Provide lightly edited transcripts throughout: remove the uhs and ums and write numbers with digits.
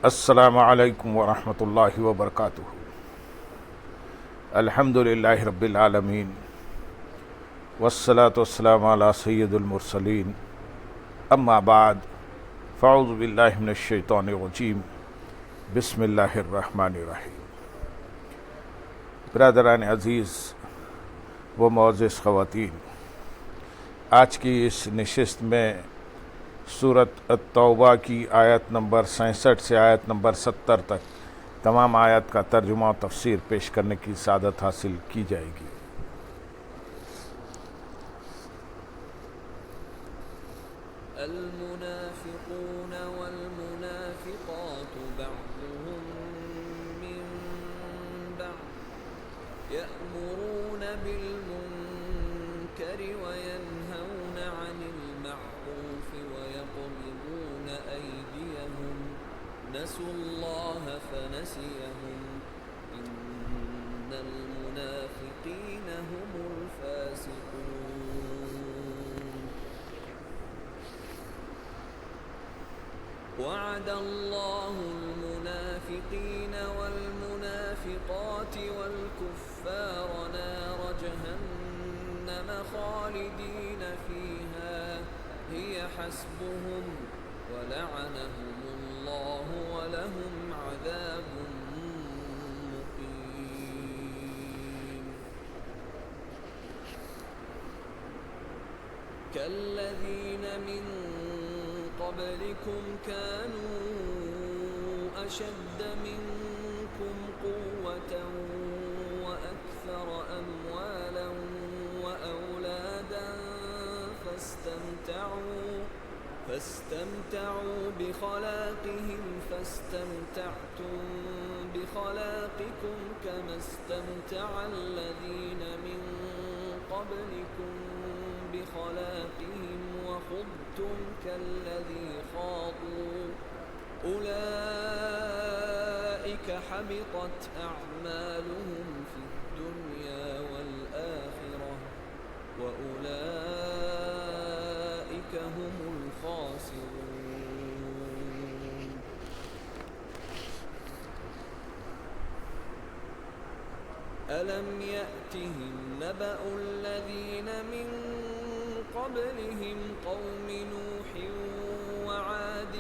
السلام علیکم ورحمۃ اللہ وبرکاتہ۔ الحمد للہ رب العالمین والصلاة والسلام علی سید المرسلین، اما بعد فاعوذ باللہ من الشیطان الرجیم، بسم اللہ الرحمن الرحیم۔ برادران عزیز و معزز خواتین، آج کی اس نشست میں سورۃ التوبہ کی آیت نمبر 66 سے آیت نمبر 70 تک تمام آیت کا ترجمہ و تفسیر پیش کرنے کی سعادت حاصل کی جائے گی۔ المنافقون والمنافقات بعضهم من بعض يأمرون بالمنكر وينهون عن المعروف ويقبضون أيديهم نسوا الله فنسيهم إن المنافقين هم الفاسقون وعد الله المنافقين والمنافقات والكفار نار جهنم خالدين فيها هي حسبهم ولعنهم الله ولهم عذاب مقيم كالذين من قبلكم كانوا أشد منكم قوة وأكثر أموالا وأولادا فاستمتعوا بخلاقهم فاستمتعتم بخلاقكم كما استمتع الذين من قبلكم بخلاقهم وخضتم كالذي خاضوا أولئك حبطت أعمالهم في الدنيا والآخرة وأولئك هم الخاسرون ألم يأتهم نبأ الذين من قبلهم قوم نوح وعاد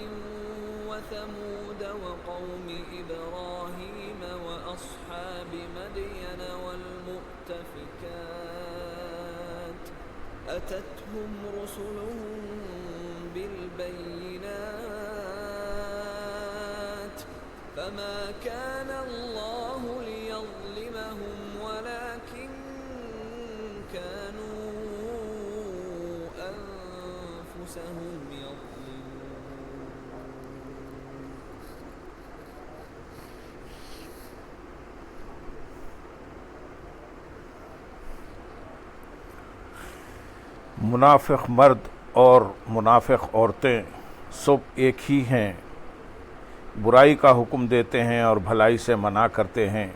وثمود وقوم إبراهيم وأصحاب مدين والمؤتفكات أتتهم رسلهم بالبينات فما كان الله ليظلمهم ولكن كانوا أنفسهم يظلمون منافق مرد اور منافق عورتیں سب ایک ہی ہیں، برائی کا حکم دیتے ہیں اور بھلائی سے منع کرتے ہیں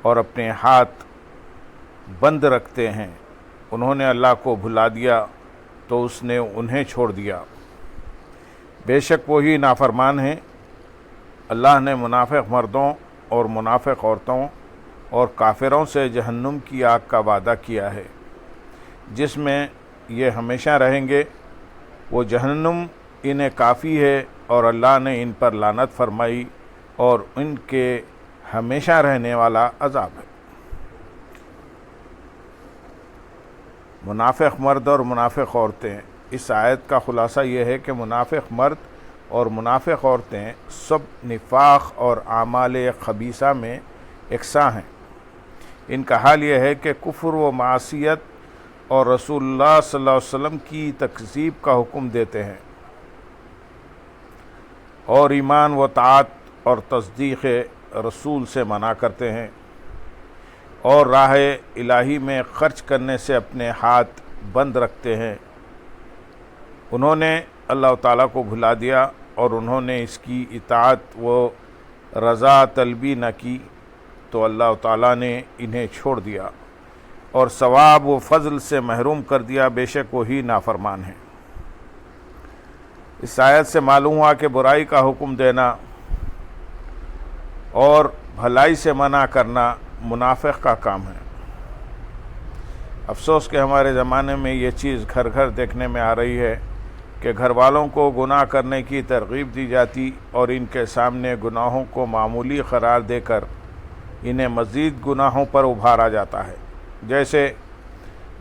اور اپنے ہاتھ بند رکھتے ہیں۔ انہوں نے اللہ کو بھلا دیا تو اس نے انہیں چھوڑ دیا، بے شک وہی نافرمان ہیں۔ اللہ نے منافق مردوں اور منافق عورتوں اور کافروں سے جہنم کی آگ کا وعدہ کیا ہے جس میں یہ ہمیشہ رہیں گے، وہ جہنم انہیں کافی ہے اور اللہ نے ان پر لعنت فرمائی اور ان کے ہمیشہ رہنے والا عذاب ہے۔ منافق مرد اور منافق عورتیں، اس آیت کا خلاصہ یہ ہے کہ منافق مرد اور منافق عورتیں سب نفاق اور اعمال خبیثہ میں یکساں ہیں۔ ان کا حال یہ ہے کہ کفر و معصیت اور رسول اللہ صلی اللہ علیہ وسلم کی تکذیب کا حکم دیتے ہیں اور ایمان و طاعت اور تصدیق رسول سے منع کرتے ہیں اور راہ الہی میں خرچ کرنے سے اپنے ہاتھ بند رکھتے ہیں۔ انہوں نے اللہ تعالیٰ کو بھلا دیا اور انہوں نے اس کی اطاعت و رضا طلبی نہ کی تو اللہ تعالیٰ نے انہیں چھوڑ دیا اور ثواب و فضل سے محروم کر دیا، بے شک وہی نافرمان ہیں۔ اس آیت سے معلوم ہوا کہ برائی کا حکم دینا اور بھلائی سے منع کرنا منافق کا کام ہے۔ افسوس کہ ہمارے زمانے میں یہ چیز گھر گھر دیکھنے میں آ رہی ہے کہ گھر والوں کو گناہ کرنے کی ترغیب دی جاتی اور ان کے سامنے گناہوں کو معمولی قرار دے کر انہیں مزید گناہوں پر ابھارا جاتا ہے، جیسے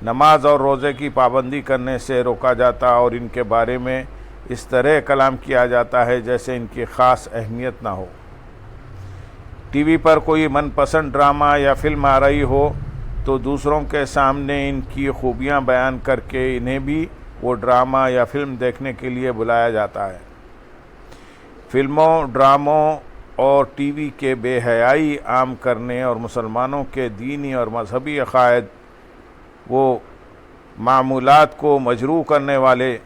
نماز اور روزے کی پابندی کرنے سے روکا جاتا اور ان کے بارے میں اس طرح کلام کیا جاتا ہے جیسے ان کی خاص اہمیت نہ ہو۔ ٹی وی پر کوئی من پسند ڈرامہ یا فلم آ رہی ہو تو دوسروں کے سامنے ان کی خوبیاں بیان کر کے انہیں بھی وہ ڈرامہ یا فلم دیکھنے کے لیے بلایا جاتا ہے۔ فلموں، ڈراموں اور ٹی وی کے بے حیائی عام کرنے اور مسلمانوں کے دینی اور مذہبی عقائد وہ معمولات کو مجروح کرنے والے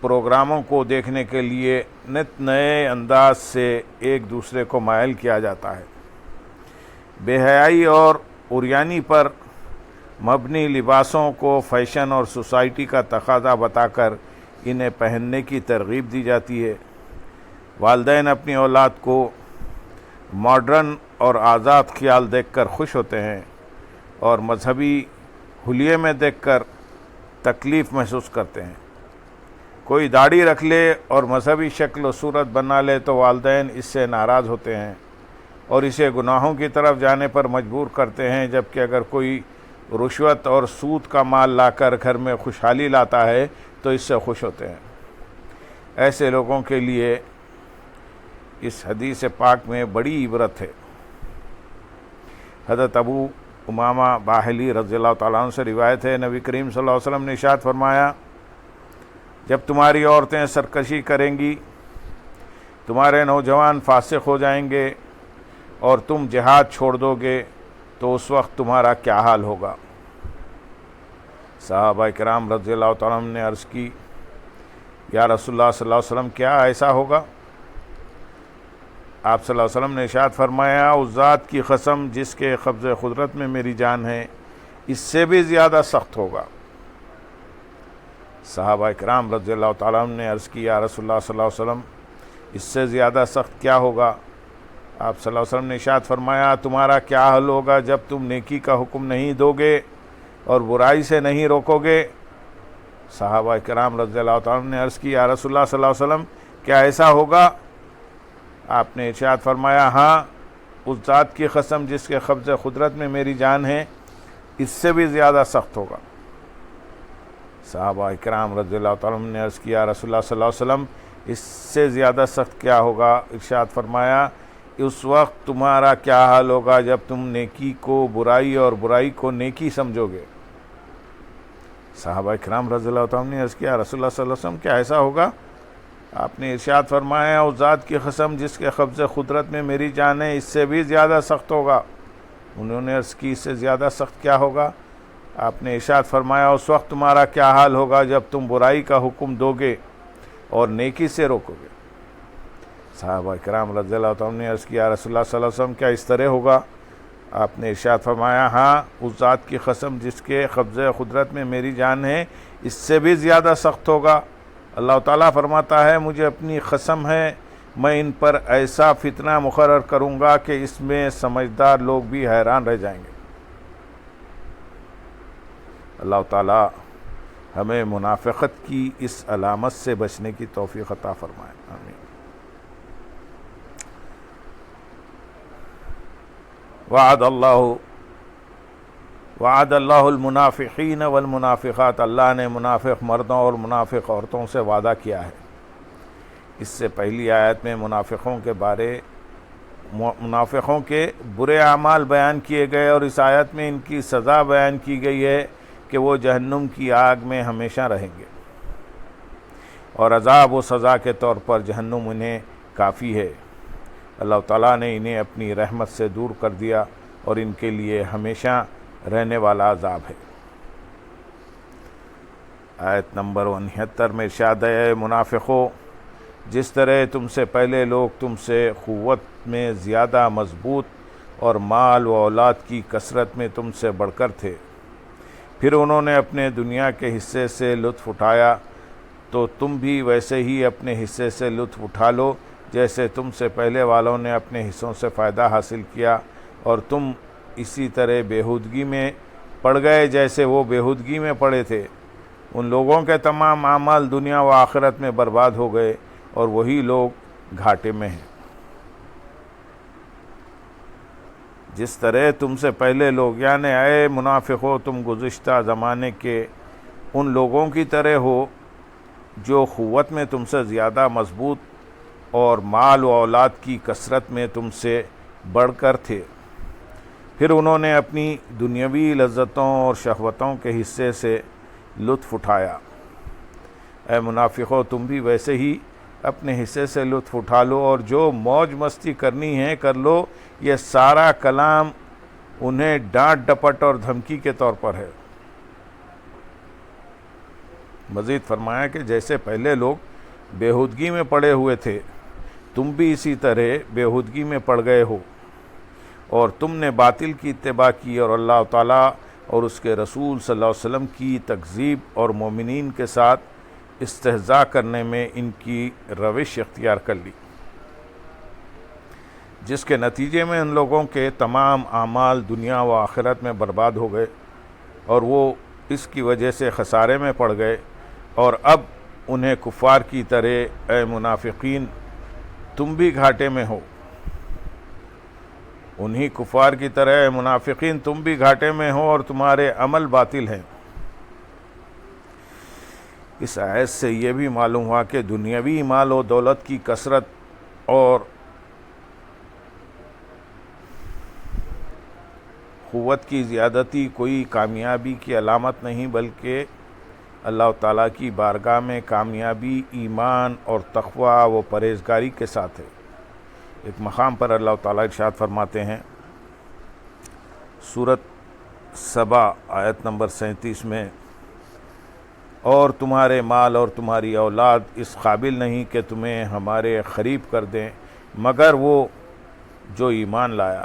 پروگراموں کو دیکھنے کے لیے نت نئے انداز سے ایک دوسرے کو مائل کیا جاتا ہے۔ بے حیائی اور عریانی پر مبنی لباسوں کو فیشن اور سوسائٹی کا تقاضا بتا کر انہیں پہننے کی ترغیب دی جاتی ہے۔ والدین اپنی اولاد کو ماڈرن اور آزاد خیال دیکھ کر خوش ہوتے ہیں اور مذہبی حلیے میں دیکھ کر تکلیف محسوس کرتے ہیں۔ کوئی داڑھی رکھ لے اور مذہبی شکل و صورت بنا لے تو والدین اس سے ناراض ہوتے ہیں اور اسے گناہوں کی طرف جانے پر مجبور کرتے ہیں، جبکہ اگر کوئی رشوت اور سود کا مال لا کر گھر میں خوشحالی لاتا ہے تو اس سے خوش ہوتے ہیں۔ ایسے لوگوں کے لیے اس حدیث پاک میں بڑی عبرت ہے۔ حضرت ابو امامہ باہلی رضی اللہ تعالیٰ عنہ سے روایت ہے، نبی کریم صلی اللہ علیہ وسلم نے ارشاد فرمایا، جب تمہاری عورتیں سرکشی کریں گی، تمہارے نوجوان فاسق ہو جائیں گے اور تم جہاد چھوڑ دو گے تو اس وقت تمہارا کیا حال ہوگا؟ صحابہ کرام رضی اللہ تعالیٰ عنہ نے عرض کی، یا رسول اللہ صلی اللہ علیہ وسلم کیا ایسا ہوگا؟ آپ صلی اللہ علیہ وسلم نے ارشاد فرمایا، اس ذات کی قسم جس کے قبض قدرت میں میری جان ہے، اس سے بھی زیادہ سخت ہوگا۔ صحابہ کرام رضی اللہ تعالیٰ عنہ نے عرض کی، یا رسول اللہ صلی اللہ علیہ وسلم اس سے زیادہ سخت کیا ہوگا؟ آپ صلی اللہ علیہ وسلم نے ارشاد فرمایا، تمہارا کیا حل ہوگا جب تم نیکی کا حکم نہیں دو گے اور برائی سے نہیں روکو گے؟ صحابہ کرام رضی اللہ تعالیٰ عنہ نے عرض کی، یا رسول اللہ صلی اللہ علیہ وسلم کیا ایسا ہوگا؟ آپ نے ارشاد فرمایا، ہاں، اس ذات کی قسم جس کے قبض قدرت میں میری جان ہے، اس سے بھی زیادہ سخت ہوگا۔ صحابہ کرام رضی اللہ تعالیٰ عنہ نے عرض کیا، رسول اللہ صلی اللہ علیہ وسلم اس سے زیادہ سخت کیا ہوگا؟ ارشاد فرمایا، اس وقت تمہارا کیا حال ہوگا جب تم نیکی کو برائی اور برائی کو نیکی سمجھو گے؟ صحابہ کرام رضی اللہ تعالیٰ عنہ نے عرض کیا، رسول اللہ صلی اللہ علیہ وسلم کیا ایسا ہوگا؟ آپ نے ارشاد فرمایا، اس ذات کی قسم جس کے قبض قدرت میں میری جان ہے، اس سے بھی زیادہ سخت ہوگا۔ انہوں نے عرض کی، اس سے زیادہ سخت کیا ہوگا؟ آپ نے ارشاد فرمایا، اس وقت تمہارا کیا حال ہوگا جب تم برائی کا حکم دو گے اور نیکی سے روکو گے؟ صحابہ کرام رضی اللہ تعالیٰ نے عرض کیا، رسول اللہ صلی اللہ علیہ وسلم کیا اس طرح ہوگا؟ آپ نے ارشاد فرمایا، ہاں، اس ذات کی قسم جس کے قبض قدرت میں میری جان ہے، اس سے بھی زیادہ سخت ہوگا۔ اللہ تعالیٰ فرماتا ہے، مجھے اپنی قسم ہے، میں ان پر ایسا فتنہ مقرر کروں گا کہ اس میں سمجھدار لوگ بھی حیران رہ جائیں گے۔ اللہ تعالیٰ ہمیں منافقت کی اس علامت سے بچنے کی توفیق عطا فرمائے، آمین۔ وعد اللہ المنافقین والمنافقات، اللہ نے منافق مردوں اور منافق عورتوں سے وعدہ کیا ہے۔ اس سے پہلی آیت میں منافقوں کے برے اعمال بیان کیے گئے اور اس آیت میں ان کی سزا بیان کی گئی ہے کہ وہ جہنم کی آگ میں ہمیشہ رہیں گے اور عذاب و سزا کے طور پر جہنم انہیں کافی ہے۔ اللہ تعالیٰ نے انہیں اپنی رحمت سے دور کر دیا اور ان کے لیے ہمیشہ رہنے والا عذاب ہے۔ آیت نمبر 69 میں ارشاد ہے، منافقو، جس طرح تم سے پہلے لوگ تم سے قوت میں زیادہ مضبوط اور مال و اولاد کی کثرت میں تم سے بڑھ کر تھے، پھر انہوں نے اپنے دنیا کے حصے سے لطف اٹھایا، تو تم بھی ویسے ہی اپنے حصے سے لطف اٹھا لو جیسے تم سے پہلے والوں نے اپنے حصوں سے فائدہ حاصل کیا اور تم اسی طرح بےہودگی میں پڑ گئے جیسے وہ بےہودگی میں پڑے تھے۔ ان لوگوں کے تمام اعمال دنیا و آخرت میں برباد ہو گئے اور وہی لوگ گھاٹے میں ہیں۔ جس طرح تم سے پہلے لوگ، یعنی اے منافقو تم گزشتہ زمانے کے ان لوگوں کی طرح ہو جو قوت میں تم سے زیادہ مضبوط اور مال و اولاد کی کثرت میں تم سے بڑھ کر تھے، پھر انہوں نے اپنی دنیاوی لذتوں اور شہوتوں کے حصے سے لطف اٹھایا۔ اے منافقو تم بھی ویسے ہی اپنے حصے سے لطف اٹھا لو اور جو موج مستی کرنی ہے کر لو۔ یہ سارا کلام انہیں ڈانٹ ڈپٹ اور دھمکی کے طور پر ہے۔ مزید فرمایا کہ جیسے پہلے لوگ بےہودگی میں پڑے ہوئے تھے، تم بھی اسی طرح بےہودگی میں پڑ گئے ہو اور تم نے باطل کی اتباع کی اور اللہ تعالیٰ اور اس کے رسول صلی اللہ علیہ وسلم کی تکذیب اور مومنین کے ساتھ استہزاء کرنے میں ان کی روش اختیار کر لی، جس کے نتیجے میں ان لوگوں کے تمام اعمال دنیا و آخرت میں برباد ہو گئے اور وہ اس کی وجہ سے خسارے میں پڑ گئے۔ اور اب انہیں کفار کی طرح اے منافقین تم بھی گھاٹے میں ہو، انہی کفار کی طرح اے منافقین تم بھی گھاٹے میں ہو اور تمہارے عمل باطل ہیں۔ اس آیت سے یہ بھی معلوم ہوا کہ دنیاوی مال و دولت کی کثرت اور قوت کی زیادتی کوئی کامیابی کی علامت نہیں، بلکہ اللہ تعالیٰ کی بارگاہ میں کامیابی ایمان اور تقوی و پرہیزگاری کے ساتھ ہے۔ ایک مقام پر اللہ تعالیٰ ارشاد فرماتے ہیں سورۃ سبا آیت نمبر 37 میں، اور تمہارے مال اور تمہاری اولاد اس قابل نہیں کہ تمہیں ہمارے قریب کر دیں مگر وہ جو ایمان لایا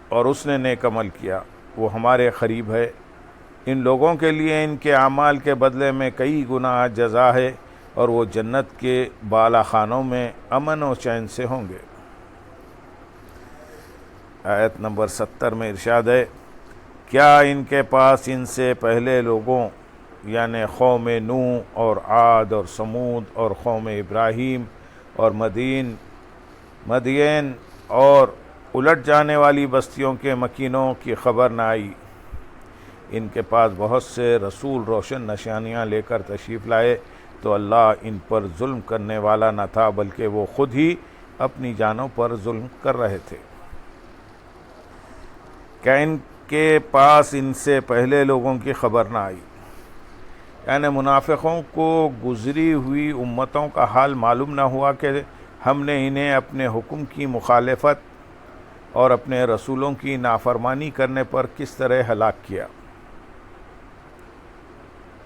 اور اس نے نیک عمل کیا، وہ ہمارے قریب ہے۔ ان لوگوں کے لیے ان کے اعمال کے بدلے میں کئی گنا جزا ہے اور وہ جنت کے بالا خانوں میں امن و چین سے ہوں گے۔ آیت نمبر 70 میں ارشاد ہے، کیا ان کے پاس ان سے پہلے لوگوں یعنی قوم نوح اور عاد اور سمود اور قوم ابراہیم اور مدین اور الٹ جانے والی بستیوں کے مکینوں کی خبر نہ آئی؟ ان کے پاس بہت سے رسول روشن نشانیاں لے کر تشریف لائے تو اللہ ان پر ظلم کرنے والا نہ تھا بلکہ وہ خود ہی اپنی جانوں پر ظلم کر رہے تھے۔ کیا ان کے پاس ان سے پہلے لوگوں کی خبر نہ آئی؟ یعنی منافقوں کو گزری ہوئی امتوں کا حال معلوم نہ ہوا کہ ہم نے انہیں اپنے حکم کی مخالفت اور اپنے رسولوں کی نافرمانی کرنے پر کس طرح ہلاک کیا۔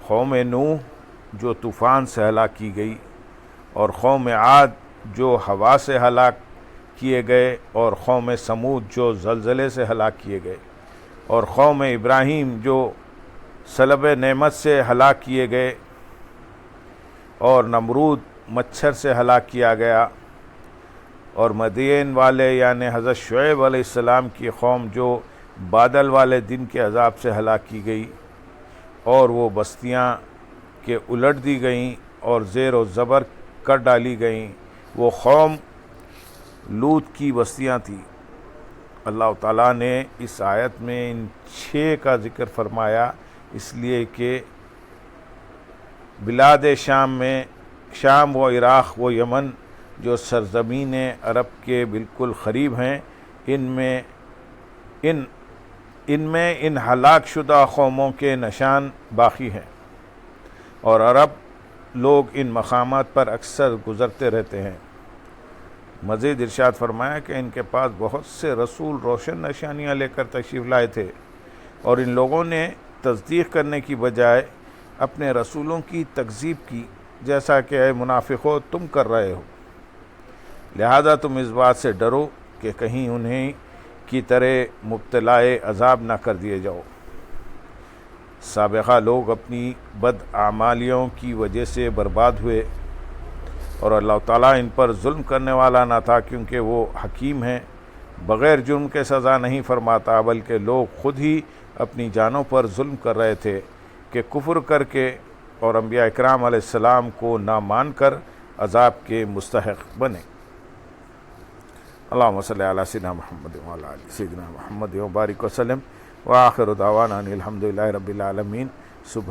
قوم نوح جو طوفان سے ہلاک کی گئی، اور قوم عاد جو ہوا سے ہلاک کیے گئے، اور قوم سمود جو زلزلے سے ہلاک کیے گئے، اور قوم ابراہیم جو سلب نعمت سے ہلاک کیے گئے، اور نمرود مچھر سے ہلاک کیا گیا، اور مدین والے یعنی حضرت شعیب علیہ السلام کی قوم جو بادل والے دن کے عذاب سے ہلاک کی گئی اور وہ بستیاں کے الٹ دی گئیں اور زیر و زبر کر ڈالی گئیں، وہ قوم لوط کی بستیاں تھیں۔ اللہ تعالیٰ نے اس آیت میں ان 6 کا ذکر فرمایا اس لیے کہ بلاد شام و عراق و یمن جو سرزمین عرب کے بالکل قریب ہیں، ان میں ان ہلاک شدہ قوموں کے نشان باقی ہیں، اور عرب لوگ ان مقامات پر اکثر گزرتے رہتے ہیں۔ مزید ارشاد فرمایا کہ ان کے پاس بہت سے رسول روشن نشانیاں لے کر تشریف لائے تھے، اور ان لوگوں نے تصدیق کرنے کی بجائے اپنے رسولوں کی تکذیب کی، جیسا کہ اے منافقو تم کر رہے ہو۔ لہذا تم اس بات سے ڈرو کہ کہیں انہیں کی طرح مبتلائے عذاب نہ کر دیے جاؤ۔ سابقہ لوگ اپنی بدعمالیوں کی وجہ سے برباد ہوئے اور اللہ تعالیٰ ان پر ظلم کرنے والا نہ تھا، کیونکہ وہ حکیم ہیں، بغیر جرم کے سزا نہیں فرماتا، بلکہ لوگ خود ہی اپنی جانوں پر ظلم کر رہے تھے کہ کفر کر کے اور انبیاء اکرام علیہ السلام کو نہ مان کر عذاب کے مستحق بنے۔ اللہم صلی علی سیدنا محمد وعلی آل سیدنا محمد وبارک وسلم، وآخر دعوانا ان الحمد للہ رب العالمین۔